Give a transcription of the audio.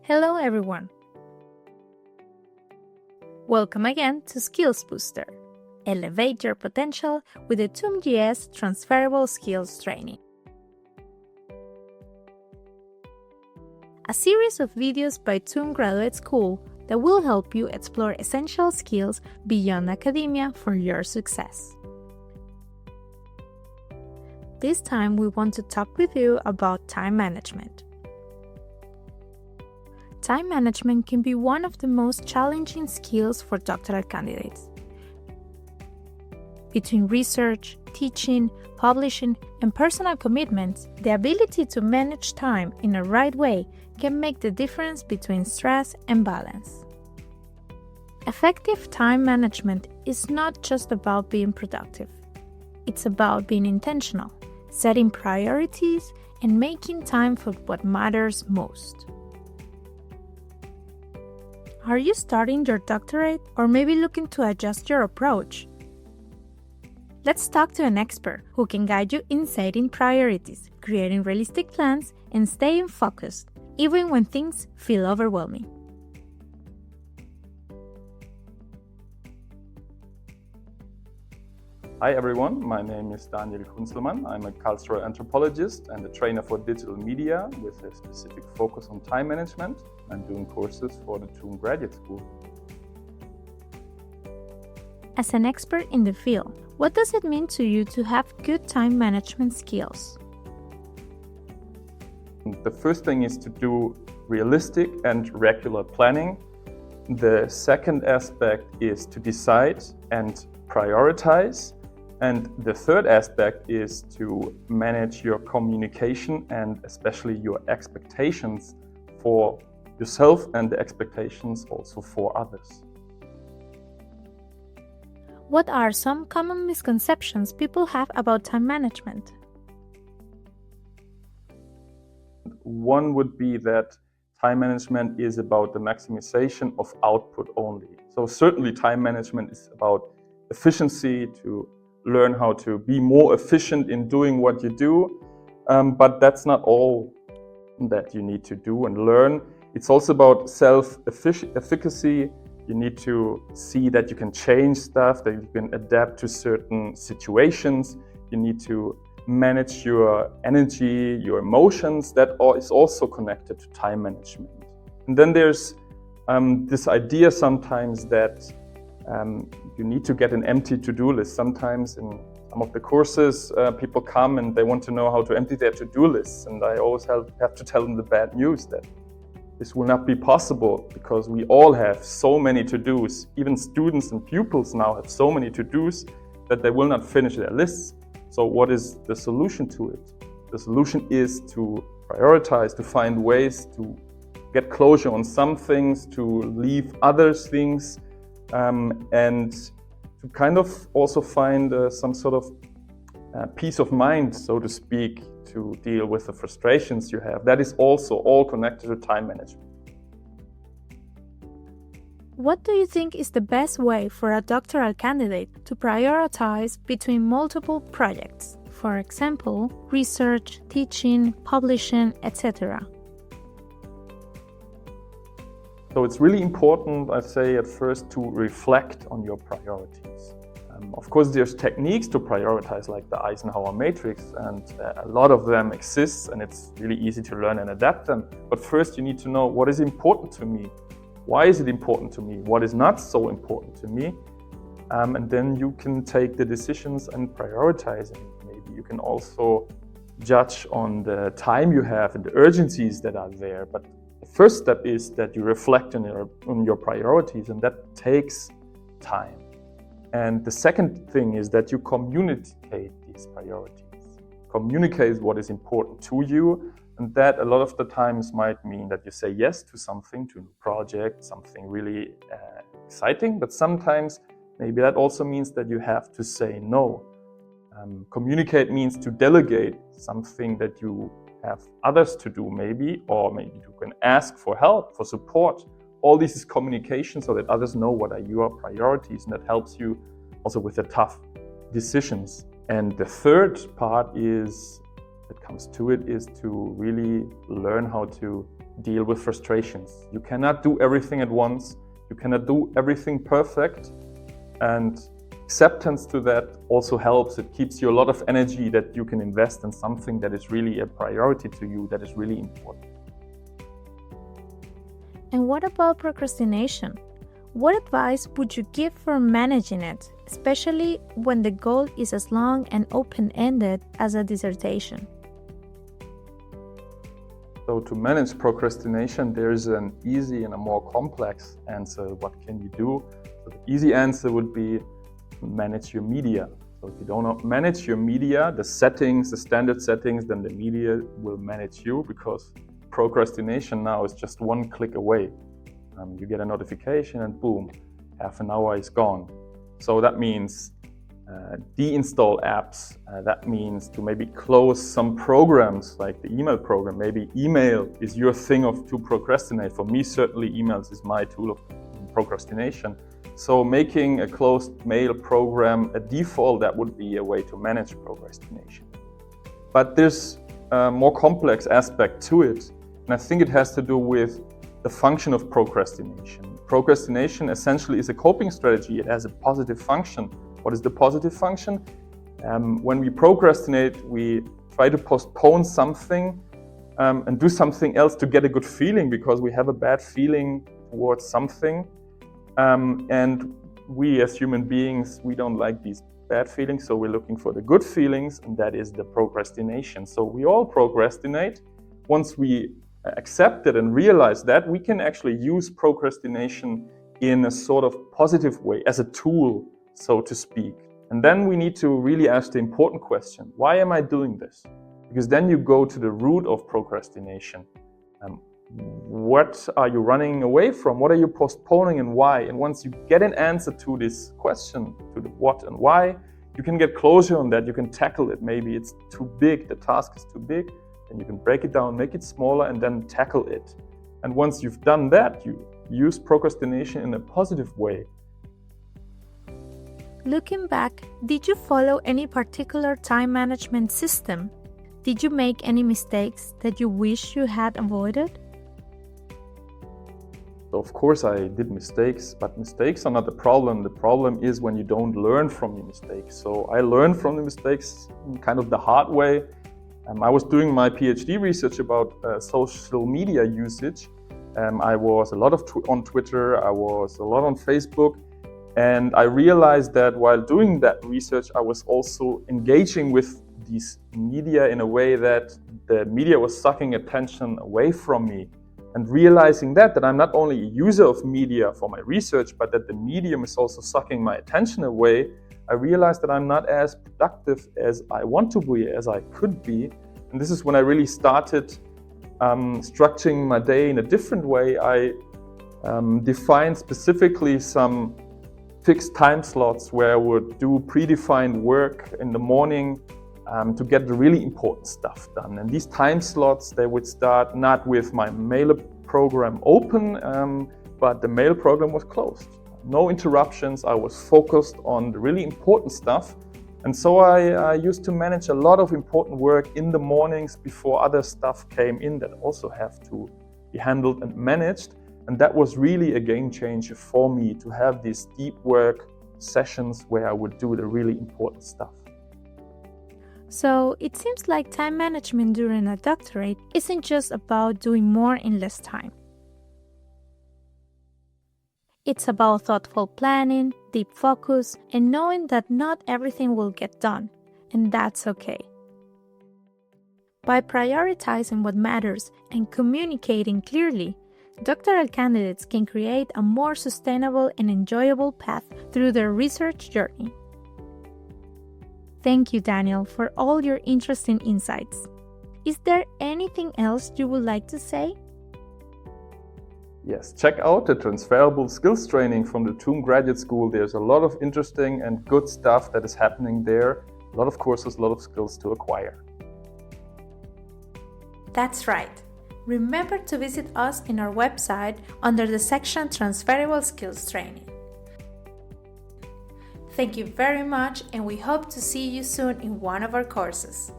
Hello everyone! Welcome again to Skills Booster. Elevate your potential with the TUM-GS Transferable Skills Training. A series of videos by TUM Graduate School that will help you explore essential skills beyond academia for your success. This time we want to talk with you about time management. Time management can be one of the most challenging skills for doctoral candidates. Between research, teaching, publishing, and personal commitments, the ability to manage time in a right way can make the difference between stress and balance. Effective time management is not just about being productive. It's about being intentional, setting priorities, and making time for what matters most. Are you starting your doctorate or maybe looking to adjust your approach? Let's talk to an expert who can guide you in setting priorities, creating realistic plans, and staying focused, even when things feel overwhelming. Hi everyone, my name is Kunzelmann. I'm a cultural anthropologist and a trainer for digital media with a specific focus on time management. I'm doing courses for the TUM Graduate School. As an expert in the field, what does it mean to you to have good time management skills? The first thing is to do realistic and regular planning. The second aspect is to decide and prioritize. And the third aspect is to manage your communication and especially your expectations for yourself and the expectations also for others. What are some common misconceptions people have about time management? One would be that time management is about the maximization of output only. So certainly time management is about efficiency, to learn how to be more efficient in doing what you do, but that's not all that you need to do and learn. It's also about self-efficacy. You need to see that you can change stuff, that you can adapt to certain situations. You need to manage your energy, your emotions. That is also connected to time management. And then there's this idea sometimes that you need to get an empty to-do list. Sometimes in some of the courses, people come and they want to know how to empty their to-do lists. And I always have to tell them the bad news that this will not be possible because we all have so many to-dos. Even students and pupils now have so many to-dos that they will not finish their lists. So what is the solution to it? The solution is to prioritize, to find ways to get closure on some things, to leave other things, and to kind of also find some sort of peace of mind, so to speak, to deal with the frustrations you have. That is also all connected to time management. What do you think is the best way for a doctoral candidate to prioritize between multiple projects? For example, research, teaching, publishing, etc. So it's really important, I say at first, to reflect on your priorities. Of course, there's techniques to prioritize, like the Eisenhower matrix, and a lot of them exist, and it's really easy to learn and adapt them. But first, you need to know what is important to me. Why is it important to me? What is not so important to me? And then you can take the decisions and prioritize it. Maybe you can also judge on the time you have and the urgencies that are there. But the first step is that you reflect on your priorities, and that takes time. And the second thing is that you communicate these priorities. Communicate what is important to you, and that a lot of the times might mean that you say yes to something, to a new project, something really exciting, but sometimes maybe that also means that you have to say no. Communicate means to delegate something that you have others to do maybe, or maybe you can ask for help, for support. All this is communication so that others know what are your priorities, and that helps you also with the tough decisions. And the third part is that comes to it is to really learn how to deal with frustrations. You cannot do everything at once. You cannot do everything perfect. And acceptance to that also helps. It keeps you a lot of energy that you can invest in something that is really a priority to you, that is really important. And what about procrastination? What advice would you give for managing it, especially when the goal is as long and open-ended as a dissertation? So to manage procrastination, there's an easy and a more complex answer. What can you do? So the easy answer would be manage your media. So if you don't manage your media, the settings, the standard settings, then the media will manage you, because procrastination now is just one click away. You get a notification and boom, half an hour is gone. So that means deinstall apps. That means to maybe close some programs like the email program. Maybe email is your thing to procrastinate. For me, certainly emails is my tool of procrastination. So making a closed mail program a default, that would be a way to manage procrastination. But there's a more complex aspect to it. And I think it has to do with the function of procrastination. Procrastination essentially is a coping strategy. It has a positive function. What is the positive function? When we procrastinate, we try to postpone something and do something else to get a good feeling, because we have a bad feeling towards something. And we as human beings, we don't like these bad feelings, so we're looking for the good feelings, and that is the procrastination. So we all procrastinate. Once we accept it and realize that, we can actually use procrastination in a sort of positive way, as a tool, so to speak. And then we need to really ask the important question: why am I doing this? Because then you go to the root of procrastination. What are you running away from? What are you postponing, and why? And once you get an answer to this question, to the what and why, you can get closure on that. You can tackle it. Maybe it's too big, the task is too big, and you can break it down, make it smaller, and then tackle it. And once you've done that, you use procrastination in a positive way. Looking back, did you follow any particular time management system? Did you make any mistakes that you wish you had avoided? So of course I did mistakes, but mistakes are not the problem. The problem is when you don't learn from your mistakes. So I learned from the mistakes kind of the hard way. I was doing my PhD research about social media usage. I was a lot on Twitter, I was a lot on Facebook, and I realized that while doing that research, I was also engaging with these media in a way that the media was sucking attention away from me. And realizing that I'm not only a user of media for my research, but that the medium is also sucking my attention away, I realized that I'm not as productive as I want to be, as I could be. And this is when I really started structuring my day in a different way. I defined specifically some fixed time slots where I would do predefined work in the morning to get the really important stuff done. And these time slots, they would start not with my mail program open, but the mail program was closed. No interruptions. I was focused on the really important stuff. And so I used to manage a lot of important work in the mornings before other stuff came in that also have to be handled and managed. And that was really a game changer for me, to have these deep work sessions where I would do the really important stuff. So it seems like time management during a doctorate isn't just about doing more in less time. It's about thoughtful planning, deep focus, and knowing that not everything will get done, and that's okay. By prioritizing what matters and communicating clearly, doctoral candidates can create a more sustainable and enjoyable path through their research journey. Thank you, Daniel, for all your interesting insights. Is there anything else you would like to say? Yes, check out the Transferable Skills Training from the TUM Graduate School. There's a lot of interesting and good stuff that is happening there. A lot of courses, a lot of skills to acquire. That's right. Remember to visit us in our website under the section Transferable Skills Training. Thank you very much, and we hope to see you soon in one of our courses.